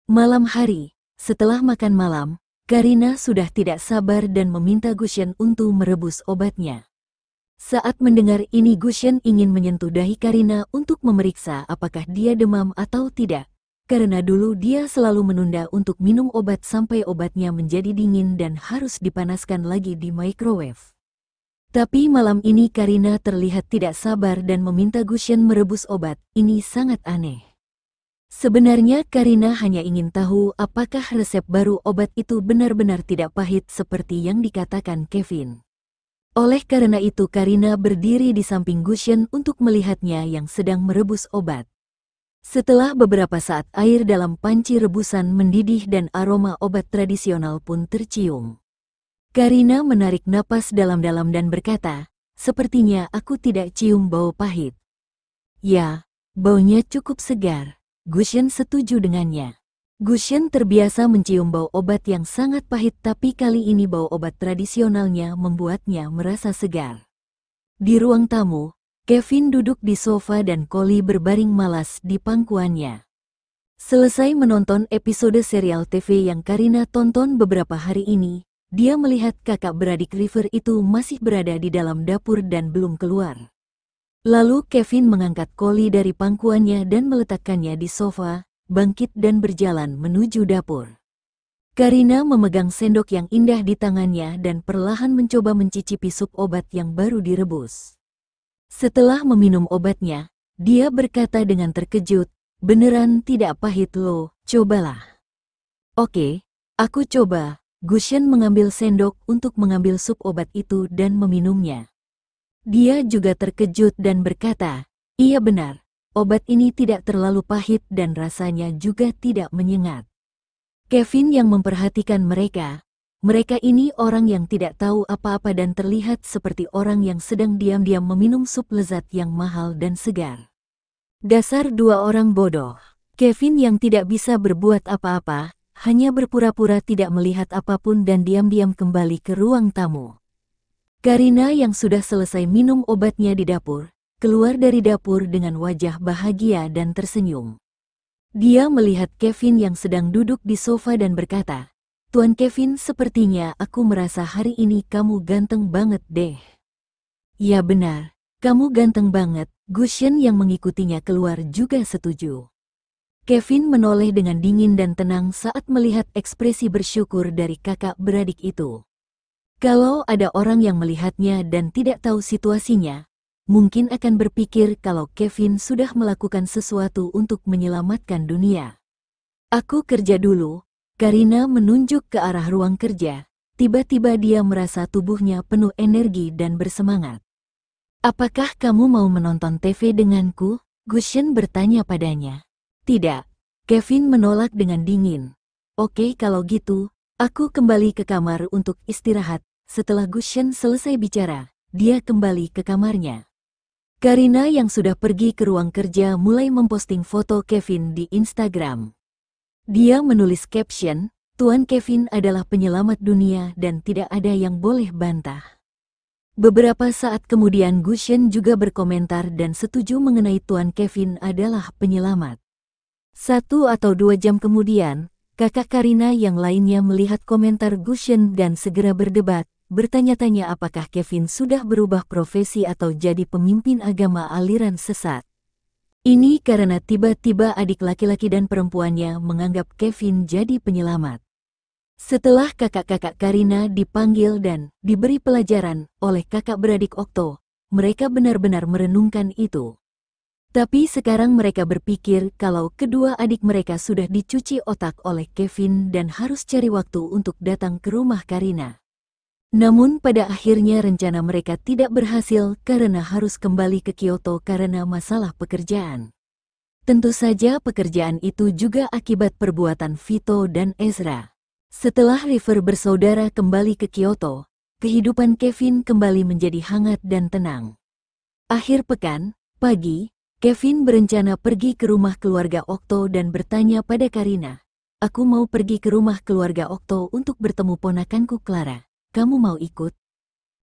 Malam hari, setelah makan malam, Karina sudah tidak sabar dan meminta Gushen untuk merebus obatnya. Saat mendengar ini Gushen ingin menyentuh dahi Karina untuk memeriksa apakah dia demam atau tidak. Karena dulu dia selalu menunda untuk minum obat sampai obatnya menjadi dingin dan harus dipanaskan lagi di microwave. Tapi malam ini Karina terlihat tidak sabar dan meminta Gushen merebus obat. Ini sangat aneh. Sebenarnya Karina hanya ingin tahu apakah resep baru obat itu benar-benar tidak pahit seperti yang dikatakan Kevin. Oleh karena itu Karina berdiri di samping Gushen untuk melihatnya yang sedang merebus obat. Setelah beberapa saat air dalam panci rebusan mendidih dan aroma obat tradisional pun tercium. Karina menarik napas dalam-dalam dan berkata, "Sepertinya aku tidak cium bau pahit." "Ya, baunya cukup segar." Gushen setuju dengannya. Gushen terbiasa mencium bau obat yang sangat pahit tapi kali ini bau obat tradisionalnya membuatnya merasa segar. Di ruang tamu, Kevin duduk di sofa dan Collie berbaring malas di pangkuannya. Selesai menonton episode serial TV yang Karina tonton beberapa hari ini, dia melihat kakak beradik River itu masih berada di dalam dapur dan belum keluar. Lalu Kevin mengangkat Collie dari pangkuannya dan meletakkannya di sofa, bangkit dan berjalan menuju dapur. Karina memegang sendok yang indah di tangannya dan perlahan mencoba mencicipi sup obat yang baru direbus. Setelah meminum obatnya, dia berkata dengan terkejut, "Beneran tidak pahit loh, cobalah." "Oke, aku coba." Gushen mengambil sendok untuk mengambil sup obat itu dan meminumnya. Dia juga terkejut dan berkata, "Iya benar, obat ini tidak terlalu pahit dan rasanya juga tidak menyengat." Kevin yang memperhatikan mereka ini orang yang tidak tahu apa-apa dan terlihat seperti orang yang sedang diam-diam meminum sup lezat yang mahal dan segar. Dasar dua orang bodoh. Kevin yang tidak bisa berbuat apa-apa, hanya berpura-pura tidak melihat apapun dan diam-diam kembali ke ruang tamu. Karina yang sudah selesai minum obatnya di dapur, keluar dari dapur dengan wajah bahagia dan tersenyum. Dia melihat Kevin yang sedang duduk di sofa dan berkata, "Tuan Kevin, sepertinya aku merasa hari ini kamu ganteng banget deh." "Ya benar, kamu ganteng banget." Gushen yang mengikutinya keluar juga setuju. Kevin menoleh dengan dingin dan tenang saat melihat ekspresi bersyukur dari kakak beradik itu. Kalau ada orang yang melihatnya dan tidak tahu situasinya, mungkin akan berpikir kalau Kevin sudah melakukan sesuatu untuk menyelamatkan dunia. "Aku kerja dulu." Karina menunjuk ke arah ruang kerja. Tiba-tiba dia merasa tubuhnya penuh energi dan bersemangat. "Apakah kamu mau menonton TV denganku?" Gushen bertanya padanya. "Tidak." Kevin menolak dengan dingin. "Oke kalau gitu, aku kembali ke kamar untuk istirahat." Setelah Gushen selesai bicara, dia kembali ke kamarnya. Karina yang sudah pergi ke ruang kerja mulai memposting foto Kevin di Instagram. Dia menulis caption, "Tuan Kevin adalah penyelamat dunia dan tidak ada yang boleh bantah." Beberapa saat kemudian Gushen juga berkomentar dan setuju mengenai Tuan Kevin adalah penyelamat. 1 atau 2 jam kemudian, kakak Karina yang lainnya melihat komentar Gushen dan segera berdebat, bertanya-tanya apakah Kevin sudah berubah profesi atau jadi pemimpin agama aliran sesat. Ini karena tiba-tiba adik laki-laki dan perempuannya menganggap Kevin jadi penyelamat. Setelah kakak-kakak Karina dipanggil dan diberi pelajaran oleh kakak beradik Okto, mereka benar-benar merenungkan itu. Tapi sekarang mereka berpikir kalau kedua adik mereka sudah dicuci otak oleh Kevin dan harus cari waktu untuk datang ke rumah Karina. Namun pada akhirnya rencana mereka tidak berhasil karena harus kembali ke Kyoto karena masalah pekerjaan. Tentu saja pekerjaan itu juga akibat perbuatan Vito dan Ezra. Setelah River bersaudara kembali ke Kyoto, kehidupan Kevin kembali menjadi hangat dan tenang. Akhir pekan, pagi, Kevin berencana pergi ke rumah keluarga Okto dan bertanya pada Karina, "Aku mau pergi ke rumah keluarga Okto untuk bertemu ponakanku Clara. Kamu mau ikut?"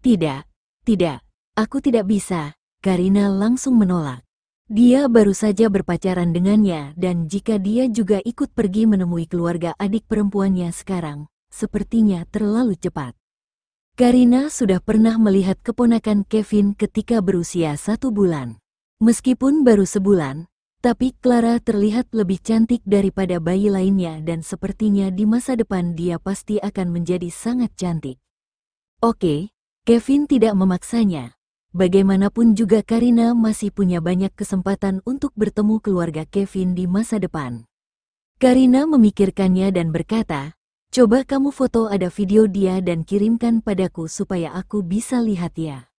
Tidak, aku tidak bisa." Karina langsung menolak. Dia baru saja berpacaran dengannya dan jika dia juga ikut pergi menemui keluarga adik perempuannya sekarang, sepertinya terlalu cepat. Karina sudah pernah melihat keponakan Kevin ketika berusia 1 bulan. Meskipun baru sebulan, tapi Clara terlihat lebih cantik daripada bayi lainnya dan sepertinya di masa depan dia pasti akan menjadi sangat cantik. Oke, Kevin tidak memaksanya. Bagaimanapun juga Karina masih punya banyak kesempatan untuk bertemu keluarga Kevin di masa depan. Karina memikirkannya dan berkata, coba kamu foto ada video dia dan kirimkan padaku supaya aku bisa lihat ya.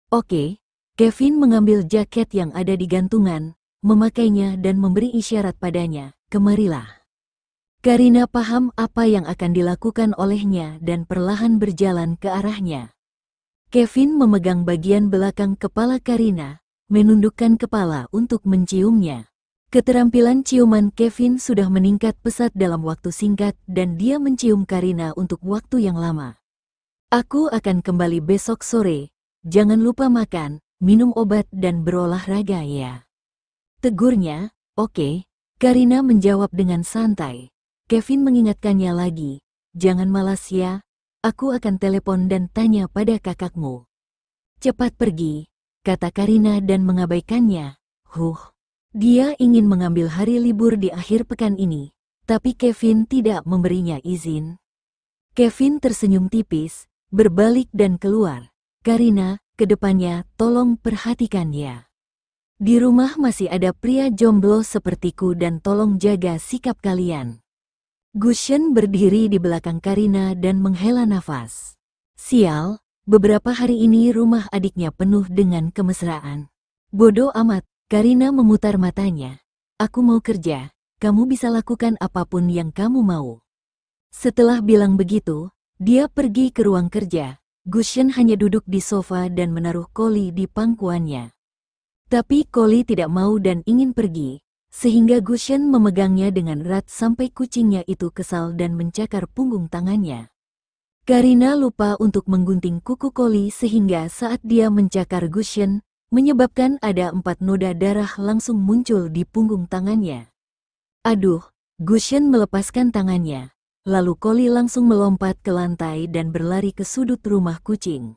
Oke, Kevin mengambil jaket yang ada di gantungan, memakainya dan memberi isyarat padanya, kemarilah. Karina paham apa yang akan dilakukan olehnya dan perlahan berjalan ke arahnya. Kevin memegang bagian belakang kepala Karina, menundukkan kepala untuk menciumnya. Keterampilan ciuman Kevin sudah meningkat pesat dalam waktu singkat dan dia mencium Karina untuk waktu yang lama. Aku akan kembali besok sore, jangan lupa makan, minum obat dan berolahraga ya. Tegurnya, oke. Karina menjawab dengan santai. Kevin mengingatkannya lagi, jangan malas ya. Aku akan telepon dan tanya pada kakakmu. Cepat pergi, kata Karina dan mengabaikannya. Dia ingin mengambil hari libur di akhir pekan ini, tapi Kevin tidak memberinya izin. Kevin tersenyum tipis, berbalik dan keluar. Karina, ke depannya tolong perhatikan ya. Di rumah masih ada pria jomblo sepertiku dan tolong jaga sikap kalian. Gushen berdiri di belakang Karina dan menghela nafas. Sial, beberapa hari ini rumah adiknya penuh dengan kemesraan. Bodoh amat, Karina memutar matanya. Aku mau kerja, kamu bisa lakukan apapun yang kamu mau. Setelah bilang begitu, dia pergi ke ruang kerja. Gushen hanya duduk di sofa dan menaruh Koli di pangkuannya. Tapi Koli tidak mau dan ingin pergi. Sehingga Gushen memegangnya dengan erat sampai kucingnya itu kesal dan mencakar punggung tangannya. Karina lupa untuk menggunting kuku Koli sehingga saat dia mencakar Gushen, menyebabkan ada 4 noda darah langsung muncul di punggung tangannya. Aduh, Gushen melepaskan tangannya, lalu Koli langsung melompat ke lantai dan berlari ke sudut rumah kucing.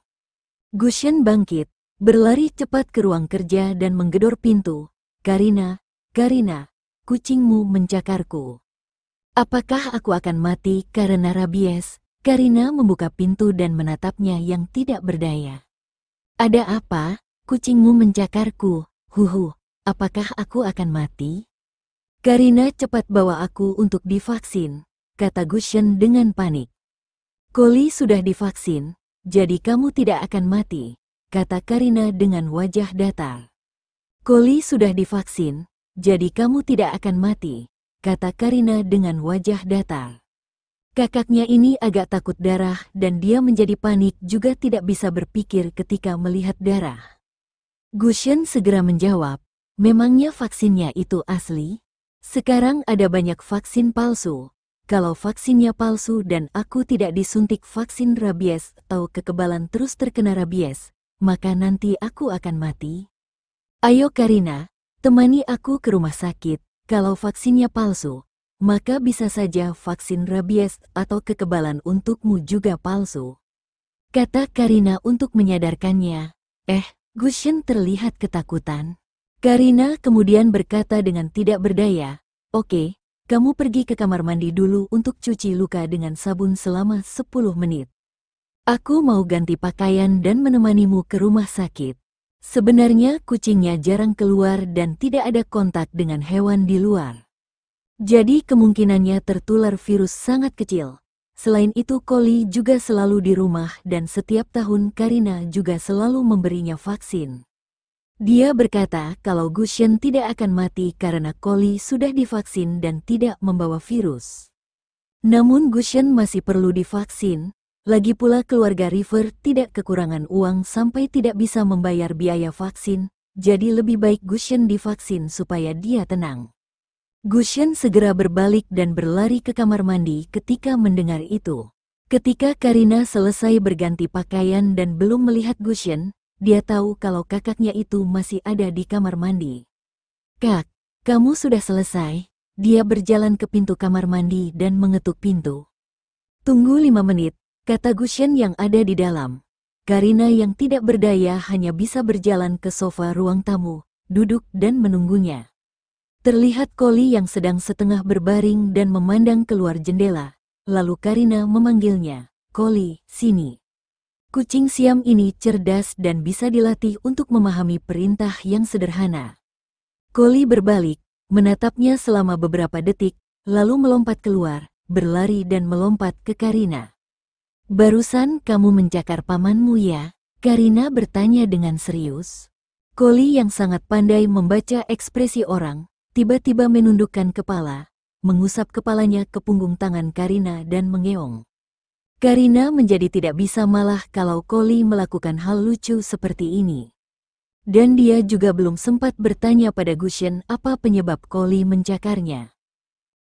Gushen bangkit, berlari cepat ke ruang kerja dan menggedor pintu. Karina, kucingmu mencakarku. Apakah aku akan mati karena rabies? Karina membuka pintu dan menatapnya yang tidak berdaya. Ada apa? Kucingmu mencakarku. Apakah aku akan mati? Karina cepat bawa aku untuk divaksin, kata Gushen dengan panik. Koli sudah divaksin, jadi kamu tidak akan mati, kata Karina dengan wajah datar. Koli sudah divaksin, jadi kamu tidak akan mati, kata Karina dengan wajah datar. Kakaknya ini agak takut darah dan dia menjadi panik juga tidak bisa berpikir ketika melihat darah. Gushen segera menjawab, memangnya vaksinnya itu asli? Sekarang ada banyak vaksin palsu. Kalau vaksinnya palsu dan aku tidak disuntik vaksin rabies atau kekebalan terus terkena rabies, maka nanti aku akan mati. Ayo Karina, temani aku ke rumah sakit. Kalau vaksinnya palsu, maka bisa saja vaksin rabies atau kekebalan untukmu juga palsu, kata Karina untuk menyadarkannya. Gushen terlihat ketakutan. Karina kemudian berkata dengan tidak berdaya, oke, kamu pergi ke kamar mandi dulu untuk cuci luka dengan sabun selama 10 menit. Aku mau ganti pakaian dan menemanimu ke rumah sakit. Sebenarnya kucingnya jarang keluar dan tidak ada kontak dengan hewan di luar. Jadi kemungkinannya tertular virus sangat kecil. Selain itu Koli juga selalu di rumah dan setiap tahun Karina juga selalu memberinya vaksin. Dia berkata kalau Gushen tidak akan mati karena Koli sudah divaksin dan tidak membawa virus. Namun Gushen masih perlu divaksin. Lagi pula keluarga River tidak kekurangan uang sampai tidak bisa membayar biaya vaksin, jadi lebih baik Gushen divaksin supaya dia tenang. Gushen segera berbalik dan berlari ke kamar mandi ketika mendengar itu. Ketika Karina selesai berganti pakaian dan belum melihat Gushen, dia tahu kalau kakaknya itu masih ada di kamar mandi. Kak, kamu sudah selesai? Dia berjalan ke pintu kamar mandi dan mengetuk pintu. Tunggu 5 menit, kata Gushen yang ada di dalam. Karina yang tidak berdaya hanya bisa berjalan ke sofa ruang tamu, duduk dan menunggunya. Terlihat Koli yang sedang setengah berbaring dan memandang keluar jendela. Lalu Karina memanggilnya, "Koli, sini." Kucing Siam ini cerdas dan bisa dilatih untuk memahami perintah yang sederhana. Koli berbalik, menatapnya selama beberapa detik, lalu melompat keluar, berlari dan melompat ke Karina. "Barusan kamu mencakar pamanmu ya?" Karina bertanya dengan serius. Koli yang sangat pandai membaca ekspresi orang, tiba-tiba menundukkan kepala, mengusap kepalanya ke punggung tangan Karina dan mengeong. Karina menjadi tidak bisa malah kalau Koli melakukan hal lucu seperti ini. Dan dia juga belum sempat bertanya pada Gushen apa penyebab Koli mencakarnya.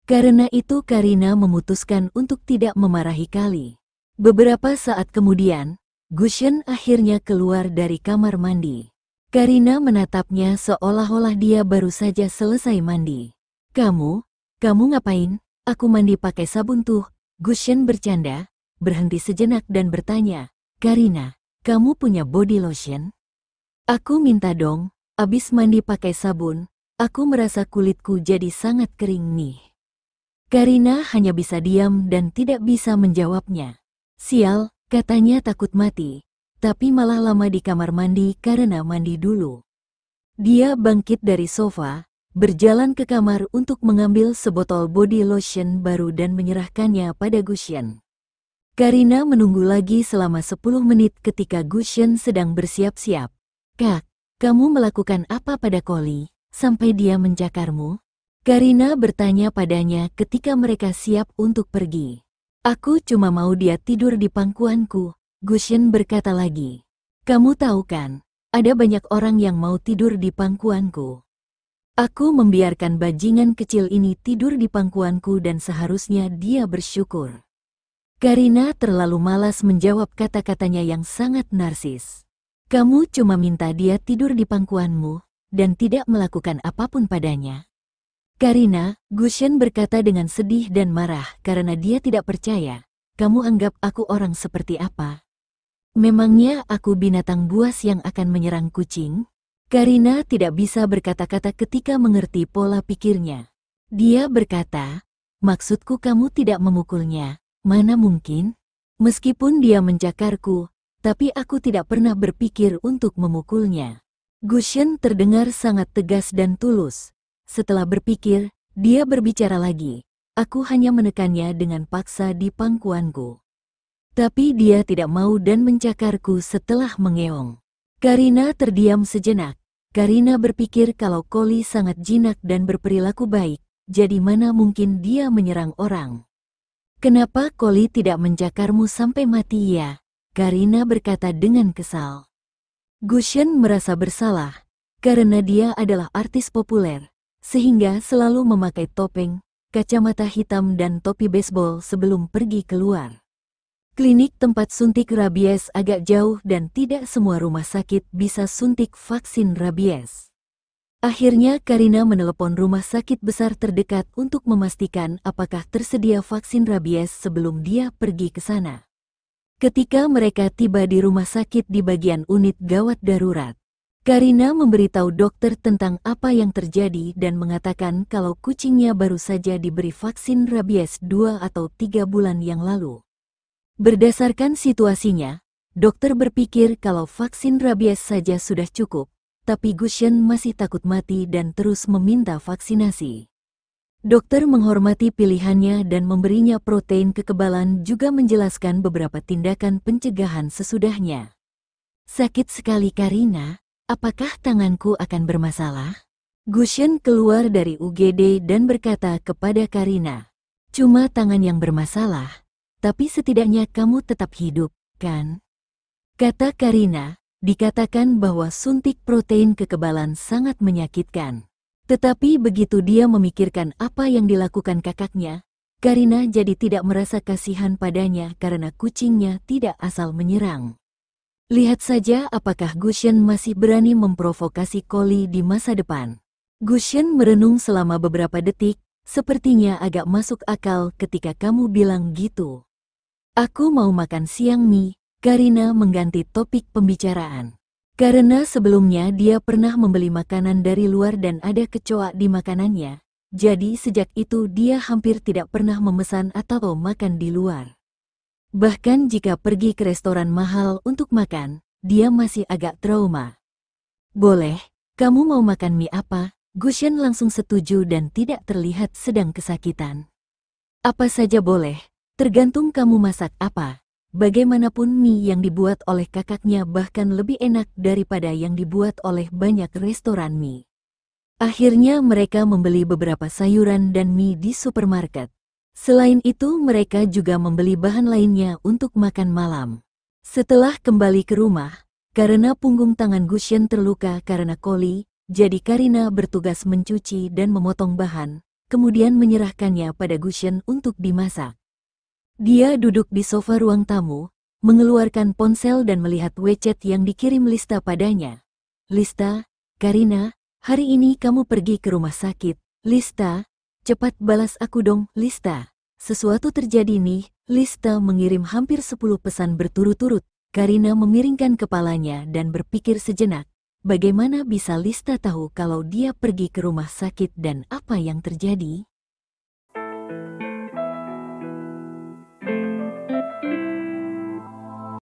Karena itu Karina memutuskan untuk tidak memarahi Koli. Beberapa saat kemudian, Gushen akhirnya keluar dari kamar mandi. Karina menatapnya seolah-olah dia baru saja selesai mandi. Kamu ngapain? Aku mandi pakai sabun tuh." Gushen bercanda, berhenti sejenak dan bertanya, "Karina, kamu punya body lotion?" "Aku minta dong, abis mandi pakai sabun, aku merasa kulitku jadi sangat kering nih." Karina hanya bisa diam dan tidak bisa menjawabnya. "Sial," katanya takut mati. Tapi malah lama di kamar mandi karena mandi dulu. Dia bangkit dari sofa, berjalan ke kamar untuk mengambil sebotol body lotion baru dan menyerahkannya pada Gushen. Karina menunggu lagi selama 10 menit ketika Gushen sedang bersiap-siap. "Kak, kamu melakukan apa pada Koli sampai dia mencakarmu?" Karina bertanya padanya ketika mereka siap untuk pergi. "Aku cuma mau dia tidur di pangkuanku," Gushen berkata lagi. "Kamu tahu kan, ada banyak orang yang mau tidur di pangkuanku. Aku membiarkan bajingan kecil ini tidur di pangkuanku dan seharusnya dia bersyukur." Karina terlalu malas menjawab kata-katanya yang sangat narsis. "Kamu cuma minta dia tidur di pangkuanmu dan tidak melakukan apapun padanya." "Karina," Gushen berkata dengan sedih dan marah karena dia tidak percaya. "Kamu anggap aku orang seperti apa? Memangnya aku binatang buas yang akan menyerang kucing?" Karina tidak bisa berkata-kata ketika mengerti pola pikirnya. Dia berkata, "Maksudku kamu tidak memukulnya, mana mungkin? Meskipun dia mencakarku, tapi aku tidak pernah berpikir untuk memukulnya." Gushen terdengar sangat tegas dan tulus. Setelah berpikir, dia berbicara lagi. "Aku hanya menekannya dengan paksa di pangkuanku. Tapi dia tidak mau dan mencakarku setelah mengeong." Karina terdiam sejenak. Karina berpikir kalau Koli sangat jinak dan berperilaku baik, jadi mana mungkin dia menyerang orang. "Kenapa Koli tidak mencakarmu sampai mati ya?" Karina berkata dengan kesal. Gushen merasa bersalah, karena dia adalah artis populer, sehingga selalu memakai topeng, kacamata hitam dan topi baseball sebelum pergi keluar. Klinik tempat suntik rabies agak jauh dan tidak semua rumah sakit bisa suntik vaksin rabies. Akhirnya Karina menelepon rumah sakit besar terdekat untuk memastikan apakah tersedia vaksin rabies sebelum dia pergi ke sana. Ketika mereka tiba di rumah sakit di bagian unit gawat darurat, Karina memberitahu dokter tentang apa yang terjadi dan mengatakan kalau kucingnya baru saja diberi vaksin rabies 2 atau 3 bulan yang lalu. Berdasarkan situasinya, dokter berpikir kalau vaksin rabies saja sudah cukup, tapi Gushen masih takut mati dan terus meminta vaksinasi. Dokter menghormati pilihannya dan memberinya protein kekebalan juga menjelaskan beberapa tindakan pencegahan sesudahnya. "Sakit sekali Karina, apakah tanganku akan bermasalah?" Gushen keluar dari UGD dan berkata kepada Karina, "Cuma tangan yang bermasalah. Tapi setidaknya kamu tetap hidup, kan?" Kata Karina, dikatakan bahwa suntik protein kekebalan sangat menyakitkan. Tetapi begitu dia memikirkan apa yang dilakukan kakaknya, Karina jadi tidak merasa kasihan padanya karena kucingnya tidak asal menyerang. Lihat saja apakah Gushen masih berani memprovokasi Koli di masa depan. Gushen merenung selama beberapa detik, sepertinya agak masuk akal ketika kamu bilang gitu. Aku mau makan siang mie, Karina mengganti topik pembicaraan. Karena sebelumnya dia pernah membeli makanan dari luar dan ada kecoa di makanannya, jadi sejak itu dia hampir tidak pernah memesan atau makan di luar. Bahkan jika pergi ke restoran mahal untuk makan, dia masih agak trauma. Boleh, kamu mau makan mie apa? Gushen langsung setuju dan tidak terlihat sedang kesakitan. Apa saja boleh, tergantung kamu masak apa. Bagaimanapun mie yang dibuat oleh kakaknya bahkan lebih enak daripada yang dibuat oleh banyak restoran mie. Akhirnya mereka membeli beberapa sayuran dan mie di supermarket. Selain itu mereka juga membeli bahan lainnya untuk makan malam. Setelah kembali ke rumah, karena punggung tangan Gushen terluka karena koli, jadi Karina bertugas mencuci dan memotong bahan, kemudian menyerahkannya pada Gushen untuk dimasak. Dia duduk di sofa ruang tamu, mengeluarkan ponsel dan melihat WeChat yang dikirim Lista padanya. Lista, Karina, hari ini kamu pergi ke rumah sakit. Lista, cepat balas aku dong, Lista. Sesuatu terjadi nih, Lista mengirim hampir 10 pesan berturut-turut. Karina memiringkan kepalanya dan berpikir sejenak. Bagaimana bisa Lista tahu kalau dia pergi ke rumah sakit dan apa yang terjadi?